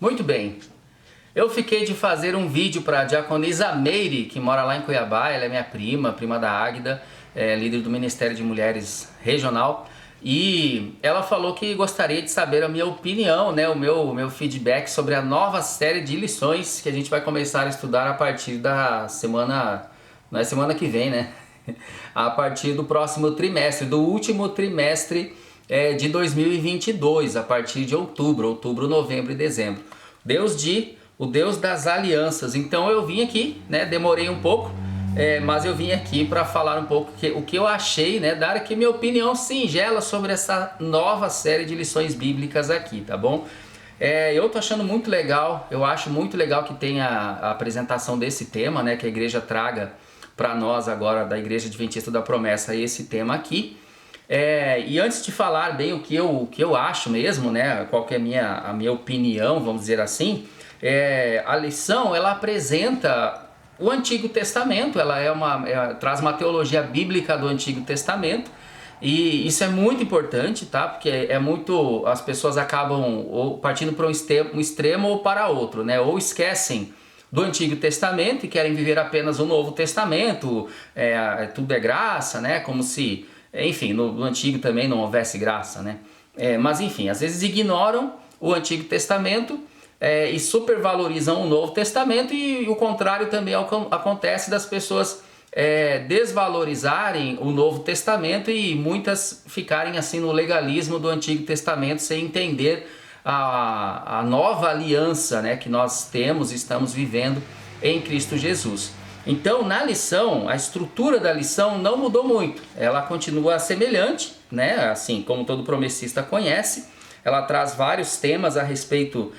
Muito bem, eu fiquei de fazer um vídeo para a diaconisa Meire, que mora lá em Cuiabá. Ela é minha prima da Águida, líder do Ministério de Mulheres Regional. E ela falou que gostaria de saber a minha opinião, né, o meu feedback sobre a nova série de lições que a gente vai começar a estudar a partir da semana, não é semana que vem, né? A partir do próximo trimestre, do último trimestre de 2022, a partir de outubro, novembro e dezembro. O Deus das alianças. Então eu vim aqui, né, demorei um pouco, mas eu vim aqui para falar um pouco o que eu achei, né, dar aqui minha opinião singela sobre essa nova série de lições bíblicas aqui, tá bom? Eu tô achando muito legal, eu acho muito legal que tenha a apresentação desse tema, né, que a igreja traga para nós agora, da Igreja Adventista da Promessa, esse tema aqui. E antes de falar bem o que eu acho mesmo, né, qual que é a minha opinião, vamos dizer assim, a lição ela apresenta o Antigo Testamento, traz uma teologia bíblica do Antigo Testamento, e isso é muito importante, tá? Porque as pessoas acabam ou partindo para um extremo ou para outro, né? Ou esquecem do Antigo Testamento e querem viver apenas o Novo Testamento, tudo é graça, né? Como se, enfim, no Antigo também não houvesse graça, né? Mas enfim, às vezes ignoram o Antigo Testamento e supervalorizam o Novo Testamento, e o contrário também acontece das pessoas desvalorizarem o Novo Testamento e muitas ficarem assim no legalismo do Antigo Testamento sem entender a nova aliança, né, que nós estamos vivendo em Cristo Jesus. Então, na lição, a estrutura da lição não mudou muito, ela continua semelhante, né, assim como todo promessista conhece. Ela traz vários temas a respeito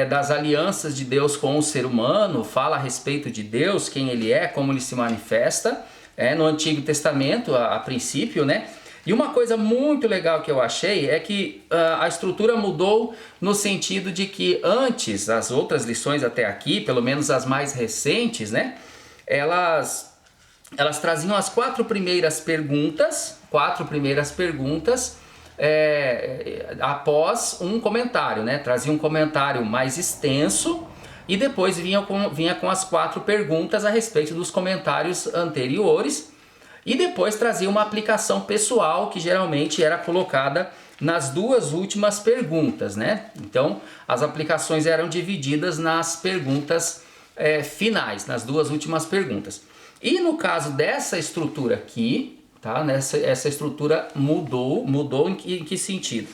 das alianças de Deus com o ser humano, fala a respeito de Deus, quem Ele é, como Ele se manifesta no Antigo Testamento, a princípio, né? E uma coisa muito legal que eu achei é que a estrutura mudou no sentido de que antes, as outras lições até aqui, pelo menos as mais recentes, né? Elas traziam as quatro primeiras perguntas após um comentário, né? Trazia um comentário mais extenso e depois vinha com as quatro perguntas a respeito dos comentários anteriores. E depois trazia uma aplicação pessoal que geralmente era colocada nas duas últimas perguntas, né? Então, as aplicações eram divididas nas perguntas finais, nas duas últimas perguntas. E no caso dessa estrutura aqui, tá? Essa estrutura mudou em que sentido?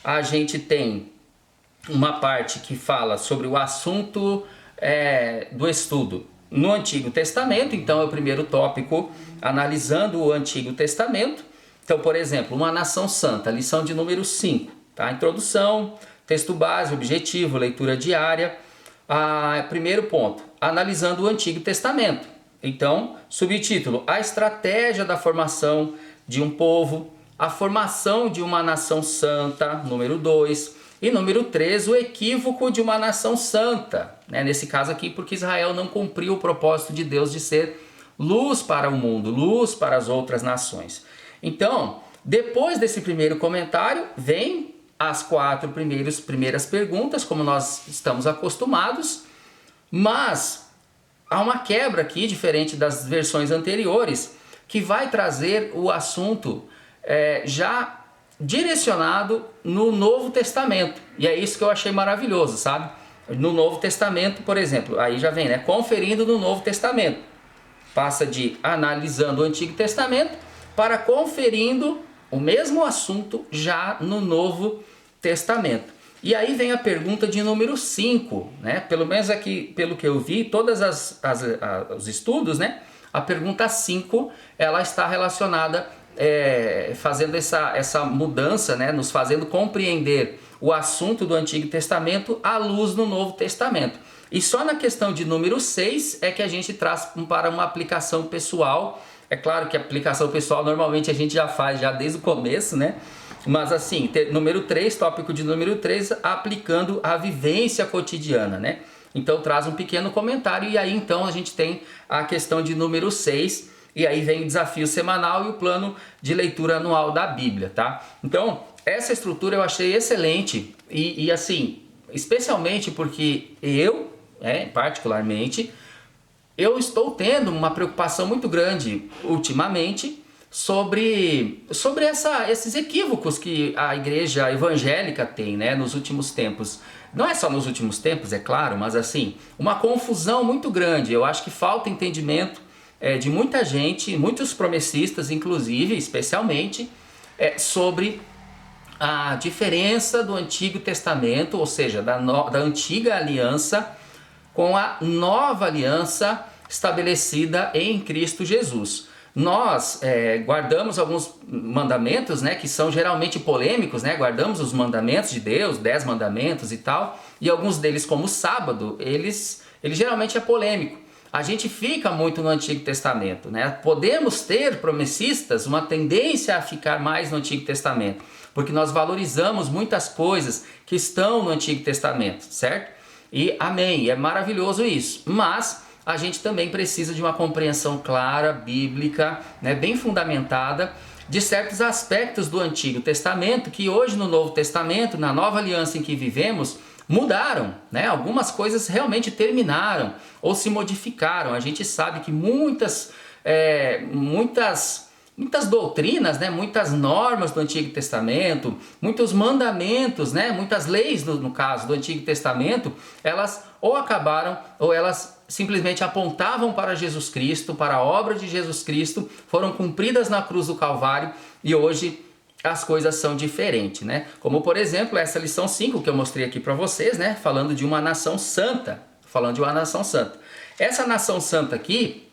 A gente tem uma parte que fala sobre o assunto do estudo no Antigo Testamento. Então é o primeiro tópico analisando o Antigo Testamento. Então, por exemplo, uma nação santa, lição de número 5, tá? Introdução, texto base, objetivo, leitura diária. Primeiro ponto, analisando o Antigo Testamento. Então, subtítulo, a estratégia da formação de um povo, a formação de uma nação santa, número 2. E número 3, o equívoco de uma nação santa, né? Nesse caso aqui, porque Israel não cumpriu o propósito de Deus de ser luz para o mundo, luz para as outras nações. Então, depois desse primeiro comentário, vem as quatro primeiras perguntas, como nós estamos acostumados, mas há uma quebra aqui, diferente das versões anteriores, que vai trazer o assunto já direcionado no Novo Testamento. E é isso que eu achei maravilhoso, sabe? No Novo Testamento, por exemplo, aí já vem, né? Conferindo no Novo Testamento. Passa de analisando o Antigo Testamento para conferindo o mesmo assunto já no Novo Testamento. E aí vem a pergunta de número 5, né? Pelo menos aqui, pelo que eu vi, todos os estudos, né? A pergunta 5, ela está relacionada fazendo essa mudança, né, nos fazendo compreender o assunto do Antigo Testamento à luz do Novo Testamento. E só na questão de número 6 é que a gente traz para uma aplicação pessoal. É claro que a aplicação pessoal normalmente a gente já faz desde o começo, né? Mas assim, número 3, tópico de número 3, aplicando a vivência cotidiana, né? Então traz um pequeno comentário, e aí então a gente tem a questão de número 6, e aí vem o desafio semanal e o plano de leitura anual da Bíblia, tá? Então, essa estrutura eu achei excelente e assim, especialmente porque eu, particularmente, eu estou tendo uma preocupação muito grande ultimamente sobre esses equívocos que a igreja evangélica tem, né, nos últimos tempos. Não é só nos últimos tempos, é claro, mas assim, uma confusão muito grande. Eu acho que falta entendimento de muita gente, muitos promessistas, inclusive, especialmente, sobre a diferença do Antigo Testamento, ou seja, da antiga aliança, com a nova aliança estabelecida em Cristo Jesus. Nós guardamos alguns mandamentos, né, que são geralmente polêmicos, né? Guardamos os mandamentos de Deus, 10 mandamentos e tal, e alguns deles, como o sábado, ele geralmente é polêmico. A gente fica muito no Antigo Testamento, né? Podemos ter, promessistas, uma tendência a ficar mais no Antigo Testamento, porque nós valorizamos muitas coisas que estão no Antigo Testamento, certo? E amém, é maravilhoso isso, mas a gente também precisa de uma compreensão clara, bíblica, né, bem fundamentada, de certos aspectos do Antigo Testamento, que hoje no Novo Testamento, na nova aliança em que vivemos, mudaram, né? Algumas coisas realmente terminaram ou se modificaram. A gente sabe que muitas doutrinas, né, muitas normas do Antigo Testamento, muitos mandamentos, né, muitas leis no caso do Antigo Testamento, elas ou acabaram ou elas simplesmente apontavam para Jesus Cristo, para a obra de Jesus Cristo, foram cumpridas na cruz do Calvário e hoje as coisas são diferentes, né? Como por exemplo essa lição 5 que eu mostrei aqui para vocês, né, falando de uma nação santa, Essa nação santa aqui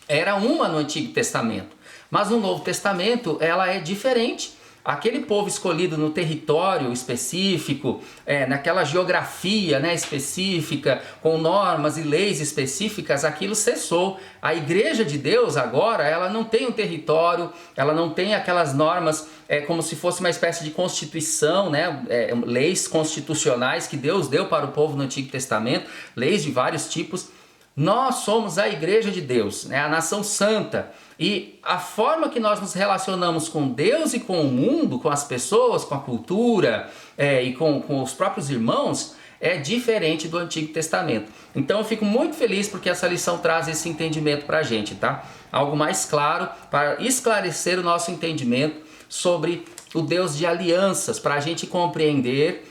era uma no Antigo Testamento. Mas no Novo Testamento ela é diferente. Aquele povo escolhido no território específico, naquela geografia, né, específica, com normas e leis específicas, aquilo cessou. A igreja de Deus agora, ela não tem um território, ela não tem aquelas normas, como se fosse uma espécie de constituição, né, leis constitucionais que Deus deu para o povo no Antigo Testamento, leis de vários tipos. Nós somos a igreja de Deus, né, a nação santa. E a forma que nós nos relacionamos com Deus e com o mundo, com as pessoas, com a cultura e com os próprios irmãos é diferente do Antigo Testamento. Então eu fico muito feliz porque essa lição traz esse entendimento para a gente, tá? Algo mais claro para esclarecer o nosso entendimento sobre o Deus de alianças, para a gente compreender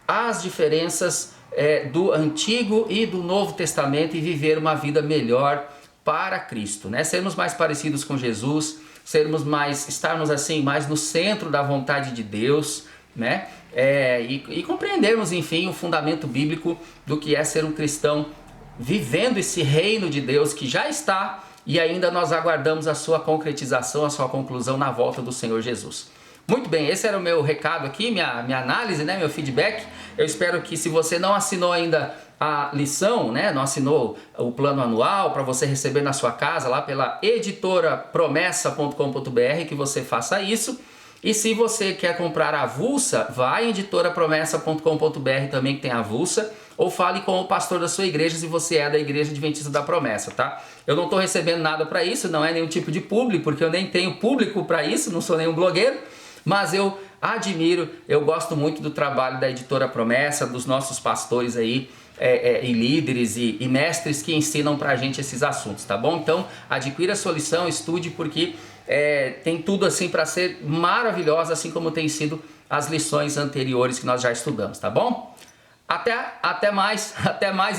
as diferenças do Antigo e do Novo Testamento e viver uma vida melhor para Cristo, né? Sermos mais parecidos com Jesus, estarmos assim mais no centro da vontade de Deus, né? E compreendermos, enfim, o fundamento bíblico do que é ser um cristão, vivendo esse reino de Deus que já está e ainda nós aguardamos a sua concretização, a sua conclusão na volta do Senhor Jesus. Muito bem, esse era o meu recado aqui, minha análise, né, meu feedback. Eu espero que, se você não assinou ainda a lição, né, não assinou o plano anual para você receber na sua casa lá pela editorapromessa.com.br, que você faça isso. E se você quer comprar a avulsa, vai em editorapromessa.com.br também, que tem a avulsa, ou fale com o pastor da sua igreja se você é da Igreja Adventista da Promessa, tá? Eu não estou recebendo nada para isso, não é nenhum tipo de publi, porque eu nem tenho público para isso, não sou nenhum blogueiro, mas eu admiro, eu gosto muito do trabalho da Editora Promessa, dos nossos pastores aí, e líderes e mestres que ensinam pra gente esses assuntos, tá bom? Então adquira a sua lição, estude, porque tem tudo assim para ser maravilhosa, assim como tem sido as lições anteriores que nós já estudamos, tá bom? Até mais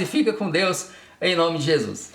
e fica com Deus em nome de Jesus.